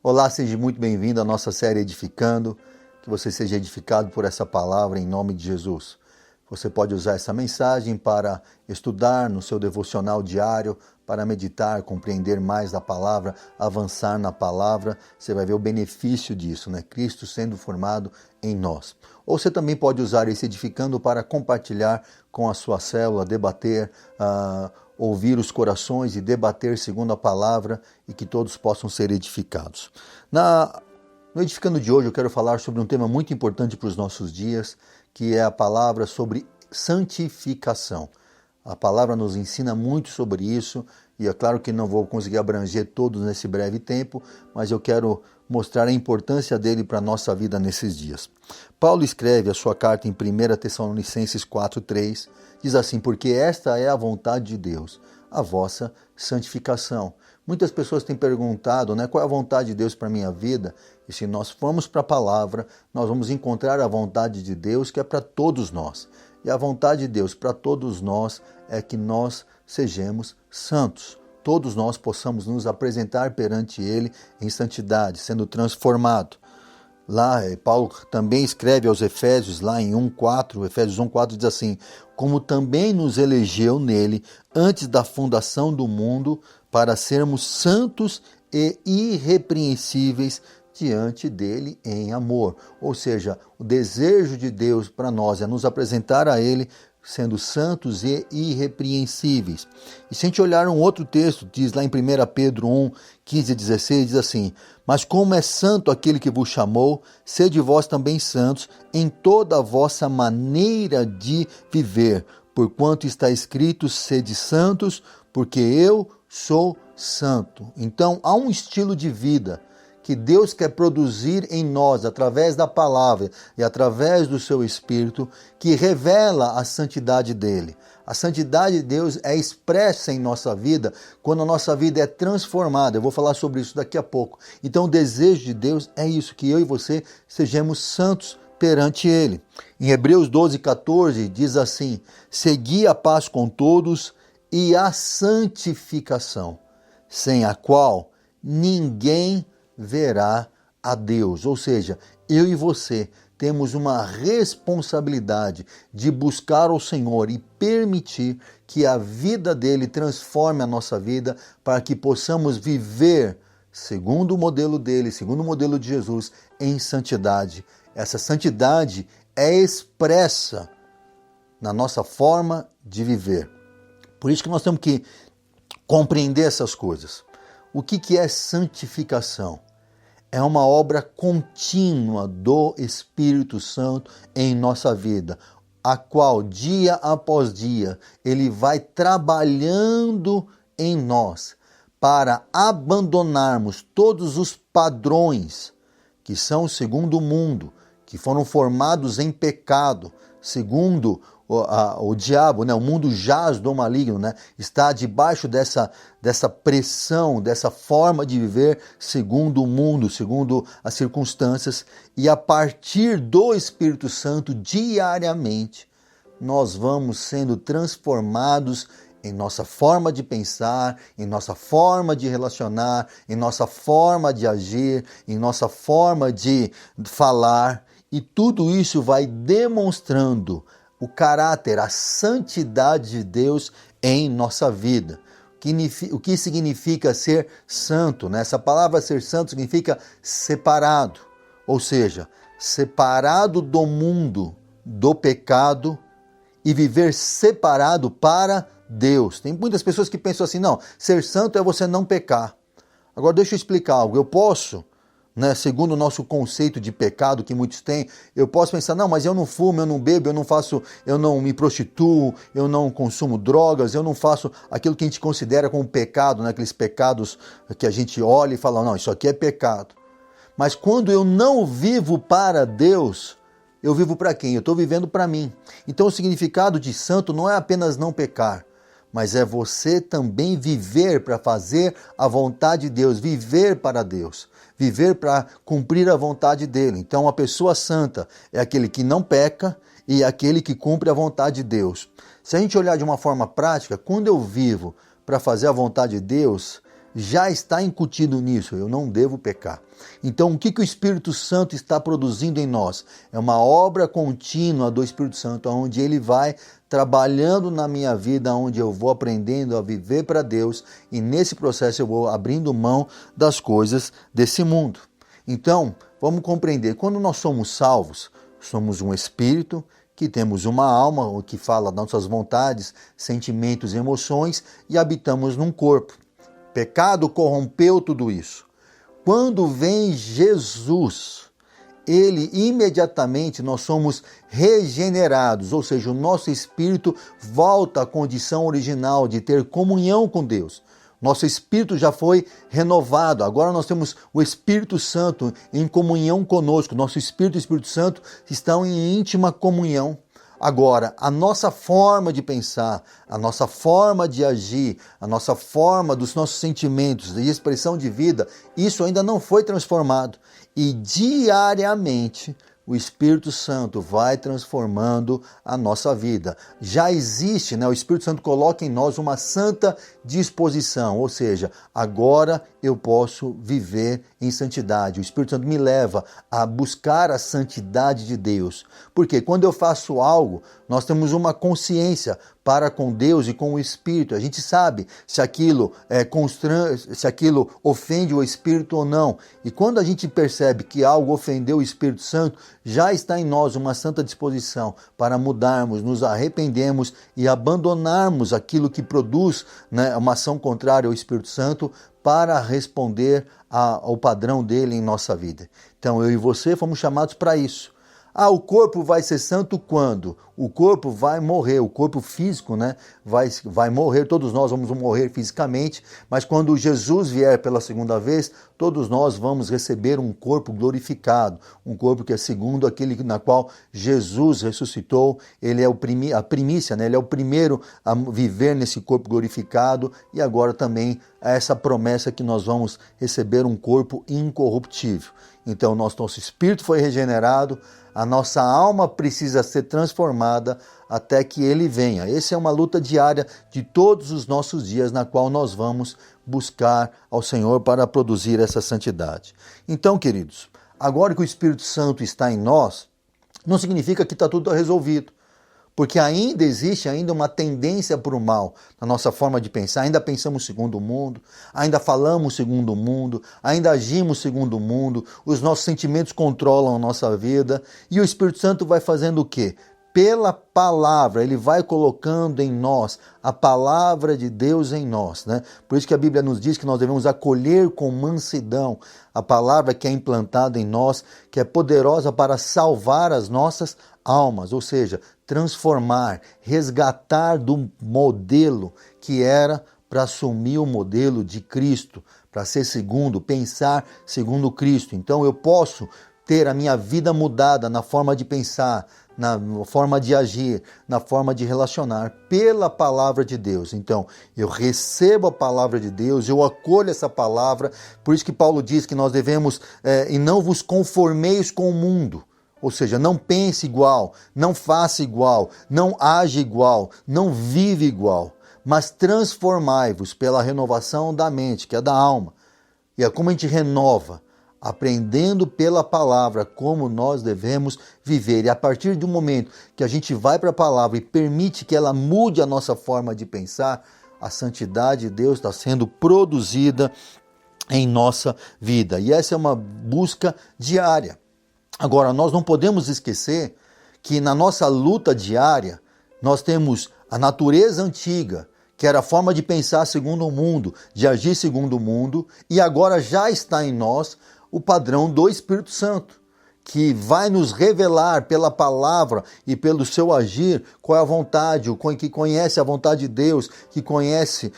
Olá, seja muito bem-vindo à nossa série Edificando, que você seja edificado por essa palavra em nome de Jesus. Você pode usar essa mensagem para estudar no seu devocional diário, para meditar, compreender mais da palavra, avançar na palavra. Você vai ver o benefício disso, né? Cristo sendo formado em nós. Ou você também pode usar esse Edificando para compartilhar com a sua célula, debater, ouvir os corações e debater segundo a palavra e que todos possam ser edificados. No Edificando de hoje eu quero falar sobre um tema muito importante para os nossos dias, que é a palavra sobre santificação. A palavra nos ensina muito sobre isso e é claro que não vou conseguir abranger todos nesse breve tempo, mas eu quero mostrar a importância dele para a nossa vida nesses dias. Paulo escreve a sua carta em 1 Tessalonicenses 4,3, diz assim: porque esta é a vontade de Deus, a vossa santificação. Muitas pessoas têm perguntado, qual é a vontade de Deus para a minha vida? E se nós formos para a palavra, nós vamos encontrar a vontade de Deus que é para todos nós. E a vontade de Deus para todos nós é que nós sejamos santos. Todos nós possamos nos apresentar perante Ele em santidade, sendo transformado. Lá, Paulo também escreve aos Efésios, lá em 1,4, Efésios 1,4 diz assim: como também nos elegeu nele antes da fundação do mundo, para sermos santos e irrepreensíveis diante dele em amor. Ou seja, o desejo de Deus para nós é nos apresentar a ele sendo santos e irrepreensíveis. E se a gente olhar um outro texto, diz lá em 1 Pedro 1, 15 a 16, diz assim: mas como é santo aquele que vos chamou, sede vós também santos em toda a vossa maneira de viver, porquanto está escrito: sede santos, porque eu sou santo. Então há um estilo de vida que Deus quer produzir em nós, através da palavra e através do seu Espírito, que revela a santidade dele. A santidade de Deus é expressa em nossa vida quando a nossa vida é transformada. Eu vou falar sobre isso daqui a pouco. Então o desejo de Deus é isso, que eu e você sejamos santos perante ele. Em Hebreus 12:14 diz assim: segui a paz com todos e a santificação, sem a qual ninguém verá a Deus. Ou seja, eu e você temos uma responsabilidade de buscar o Senhor e permitir que a vida dele transforme a nossa vida para que possamos viver segundo o modelo dele, segundo o modelo de Jesus, em santidade. Essa santidade é expressa na nossa forma de viver. Por isso que nós temos que compreender essas coisas. O que é santificação? É uma obra contínua do Espírito Santo em nossa vida, a qual dia após dia ele vai trabalhando em nós para abandonarmos todos os padrões que são segundo o mundo, que foram formados em pecado, segundo o diabo, o mundo jaz do maligno, está debaixo dessa pressão, dessa forma de viver segundo o mundo, segundo as circunstâncias, e a partir do Espírito Santo, diariamente, nós vamos sendo transformados em nossa forma de pensar, em nossa forma de relacionar, em nossa forma de agir, em nossa forma de falar, e tudo isso vai demonstrando o caráter, a santidade de Deus em nossa vida. O que significa ser santo? Essa palavra ser santo significa separado, ou seja, separado do mundo, do pecado e viver separado para Deus. Tem muitas pessoas que pensam assim: não, ser santo é você não pecar. Agora deixa eu explicar algo. Eu posso, segundo o nosso conceito de pecado que muitos têm, eu posso pensar: não, mas eu não fumo, eu não bebo, eu não me prostituo, eu não consumo drogas, eu não faço aquilo que a gente considera como pecado, aqueles pecados que a gente olha e fala: não, isso aqui é pecado. Mas quando eu não vivo para Deus, eu vivo para quem? Eu estou vivendo para mim. Então o significado de santo não é apenas não pecar, mas é você também viver para fazer a vontade de Deus, viver para Deus, viver para cumprir a vontade dele. Então a pessoa santa é aquele que não peca e aquele que cumpre a vontade de Deus. Se a gente olhar de uma forma prática, quando eu vivo para fazer a vontade de Deus, já está incutido nisso, eu não devo pecar. Então, o que o Espírito Santo está produzindo em nós? É uma obra contínua do Espírito Santo, onde ele vai trabalhando na minha vida, onde eu vou aprendendo a viver para Deus, e nesse processo eu vou abrindo mão das coisas desse mundo. Então, vamos compreender, quando nós somos salvos, somos um espírito, que temos uma alma, que fala das nossas vontades, sentimentos e emoções, e habitamos num corpo. Pecado corrompeu tudo isso. Quando vem Jesus, ele imediatamente nós somos regenerados, ou seja, o nosso espírito volta à condição original de ter comunhão com Deus. Nosso espírito já foi renovado, agora nós temos o Espírito Santo em comunhão conosco. Nosso espírito e o Espírito Santo estão em íntima comunhão. Agora, a nossa forma de pensar, a nossa forma de agir, a nossa forma dos nossos sentimentos e expressão de vida, isso ainda não foi transformado. E diariamente o Espírito Santo vai transformando a nossa vida. Já existe, o Espírito Santo coloca em nós uma santa disposição, ou seja, agora eu posso viver em santidade. O Espírito Santo me leva a buscar a santidade de Deus. Porque quando eu faço algo, nós temos uma consciência para com Deus e com o Espírito. A gente sabe se aquilo se aquilo ofende o Espírito ou não. E quando a gente percebe que algo ofendeu o Espírito Santo, já está em nós uma santa disposição para mudarmos, nos arrependermos e abandonarmos aquilo que produz uma ação contrária ao Espírito Santo para responder ao padrão dele em nossa vida. Então eu e você fomos chamados para isso. O corpo vai ser santo quando? O corpo vai morrer, o corpo físico vai morrer, todos nós vamos morrer fisicamente, mas quando Jesus vier pela segunda vez, todos nós vamos receber um corpo glorificado, um corpo que é segundo aquele na qual Jesus ressuscitou, ele é a primícia, ele é o primeiro a viver nesse corpo glorificado, e agora também essa promessa que nós vamos receber um corpo incorruptível. Então nosso espírito foi regenerado, a nossa alma precisa ser transformada até que ele venha. Essa é uma luta diária de todos os nossos dias, na qual nós vamos buscar ao Senhor para produzir essa santidade. Então, queridos, agora que o Espírito Santo está em nós, não significa que está tudo resolvido. Porque ainda existe uma tendência para o mal na nossa forma de pensar, ainda pensamos segundo o mundo, ainda falamos segundo o mundo, ainda agimos segundo o mundo, os nossos sentimentos controlam a nossa vida, e o Espírito Santo vai fazendo o quê? Pela palavra, ele vai colocando em nós a palavra de Deus em nós, Por isso que a Bíblia nos diz que nós devemos acolher com mansidão a palavra que é implantada em nós, que é poderosa para salvar as nossas almas, ou seja, transformar, resgatar do modelo que era para assumir o modelo de Cristo, para ser pensar segundo Cristo. Então eu posso ter a minha vida mudada na forma de pensar, na forma de agir, na forma de relacionar pela palavra de Deus. Então, eu recebo a palavra de Deus, eu acolho essa palavra, por isso que Paulo diz que nós devemos, e não vos conformeis com o mundo, ou seja, não pense igual, não faça igual, não age igual, não vive igual, mas transformai-vos pela renovação da mente, que é da alma. E é como a gente renova, aprendendo pela palavra como nós devemos viver. E a partir do momento que a gente vai para a palavra e permite que ela mude a nossa forma de pensar, a santidade de Deus está sendo produzida em nossa vida. E essa é uma busca diária. Agora, nós não podemos esquecer que na nossa luta diária, nós temos a natureza antiga, que era a forma de pensar segundo o mundo, de agir segundo o mundo, e agora já está em nós o padrão do Espírito Santo, que vai nos revelar pela palavra e pelo seu agir qual é a vontade, que conhece a vontade de Deus, que conhece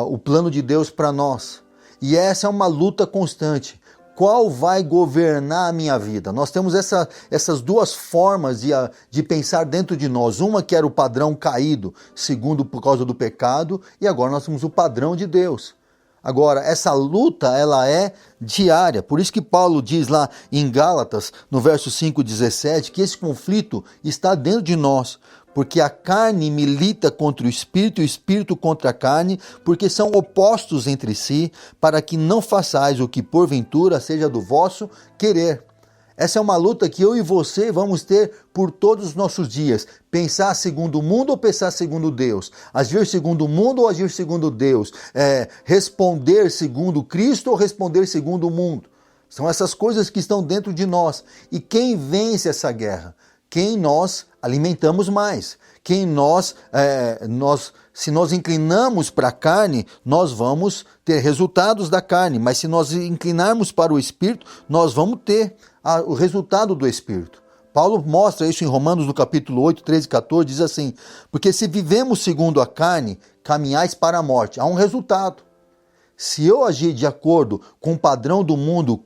o plano de Deus para nós. E essa é uma luta constante. Qual vai governar a minha vida? Nós temos essas duas formas de pensar dentro de nós. Uma que era o padrão caído, segundo por causa do pecado, e agora nós temos o padrão de Deus. Agora, essa luta, ela é diária. Por isso que Paulo diz lá em Gálatas, no verso 5:17, que esse conflito está dentro de nós. porque a carne milita contra o espírito e o espírito contra a carne, porque são opostos entre si, para que não façais o que porventura seja do vosso querer. Essa é uma luta que eu e você vamos ter por todos os nossos dias. Pensar segundo o mundo ou pensar segundo Deus? Agir segundo o mundo ou agir segundo Deus? Responder segundo Cristo ou responder segundo o mundo? São essas coisas que estão dentro de nós. E quem vence essa guerra? Quem nós alimentamos mais. Se nós inclinamos para a carne, nós vamos ter resultados da carne. Mas se nós inclinarmos para o Espírito, nós vamos ter o resultado do Espírito. Paulo mostra isso em Romanos, no capítulo 8, 13 e 14, diz assim: porque se vivemos segundo a carne, caminhais para a morte. Há um resultado. Se eu agir de acordo com o padrão do mundo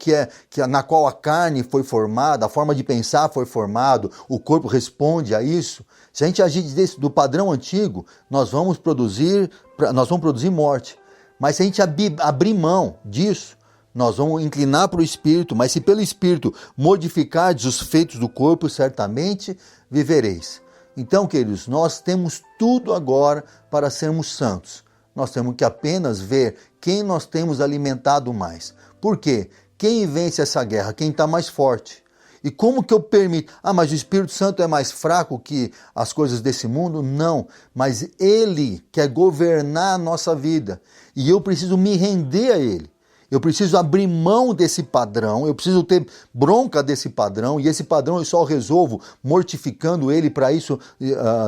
na qual a carne foi formada, a forma de pensar foi formado, o corpo responde a isso, se a gente agir do padrão antigo, nós vamos produzir morte. Mas se a gente abrir mão disso, nós vamos inclinar para o Espírito, mas se pelo Espírito modificardes os feitos do corpo, certamente vivereis. Então, queridos, nós temos tudo agora para sermos santos. Nós temos que apenas ver quem nós temos alimentado mais. Por quê? Quem vence essa guerra? Quem está mais forte. E como que eu permito? Mas o Espírito Santo é mais fraco que as coisas desse mundo? Não, mas Ele quer governar a nossa vida. E eu preciso me render a Ele. Eu preciso abrir mão desse padrão, eu preciso ter bronca desse padrão, e esse padrão eu só resolvo mortificando ele. Para isso,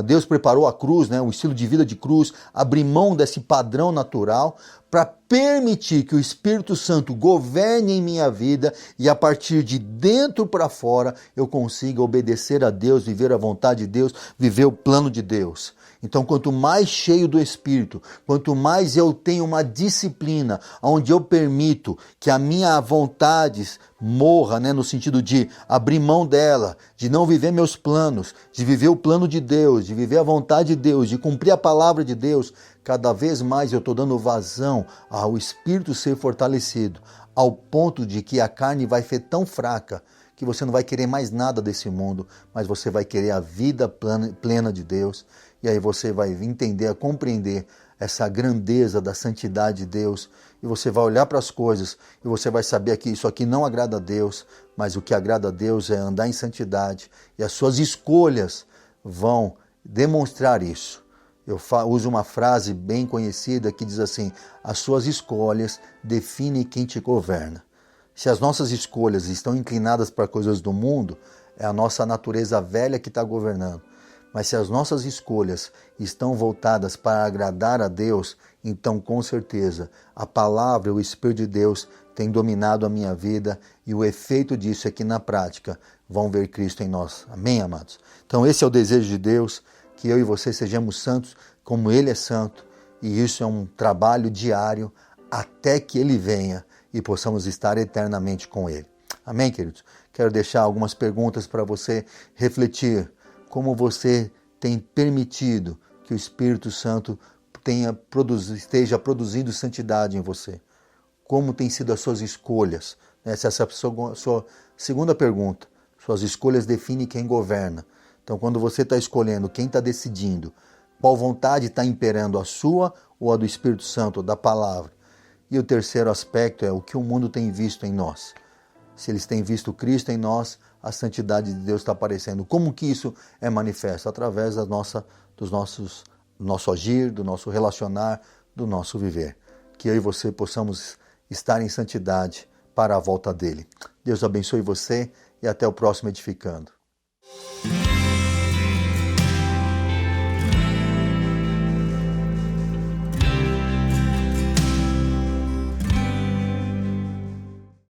Deus preparou a cruz, né, o estilo de vida de cruz, abrir mão desse padrão natural, para permitir que o Espírito Santo governe em minha vida e a partir de dentro para fora eu consiga obedecer a Deus, viver a vontade de Deus, viver o plano de Deus. Então, quanto mais cheio do Espírito, quanto mais eu tenho uma disciplina onde eu permito que a minha vontade morra, né, no sentido de abrir mão dela, de não viver meus planos, de viver o plano de Deus, de viver a vontade de Deus, de cumprir a palavra de Deus, cada vez mais eu estou dando vazão ao Espírito ser fortalecido, ao ponto de que a carne vai ser tão fraca que você não vai querer mais nada desse mundo, mas você vai querer a vida plena de Deus. E aí você vai entender, compreender essa grandeza da santidade de Deus. E você vai olhar para as coisas e você vai saber que isso aqui não agrada a Deus, mas o que agrada a Deus é andar em santidade. E as suas escolhas vão demonstrar isso. Eu uso uma frase bem conhecida que diz assim: as suas escolhas definem quem te governa. Se as nossas escolhas estão inclinadas para coisas do mundo, é a nossa natureza velha que está governando. Mas se as nossas escolhas estão voltadas para agradar a Deus, então com certeza a palavra, o Espírito de Deus tem dominado a minha vida e o efeito disso é que na prática vão ver Cristo em nós. Amém, amados? Então esse é o desejo de Deus, que eu e você sejamos santos como Ele é santo, e isso é um trabalho diário até que Ele venha e possamos estar eternamente com Ele. Amém, queridos? Quero deixar algumas perguntas para você refletir. Como você tem permitido que o Espírito Santo esteja produzindo santidade em você? Como têm sido as suas escolhas? Essa é a sua segunda pergunta. Suas escolhas definem quem governa. Então, quando você está escolhendo, quem está decidindo, qual vontade está imperando, a sua ou a do Espírito Santo, da palavra? E o terceiro aspecto é o que o mundo tem visto em nós. Se eles têm visto Cristo em nós, a santidade de Deus está aparecendo. Como que isso é manifesto? Através do nosso agir, do nosso relacionar, do nosso viver. Que eu e você possamos estar em santidade para a volta dele. Deus abençoe você e até o próximo Edificando.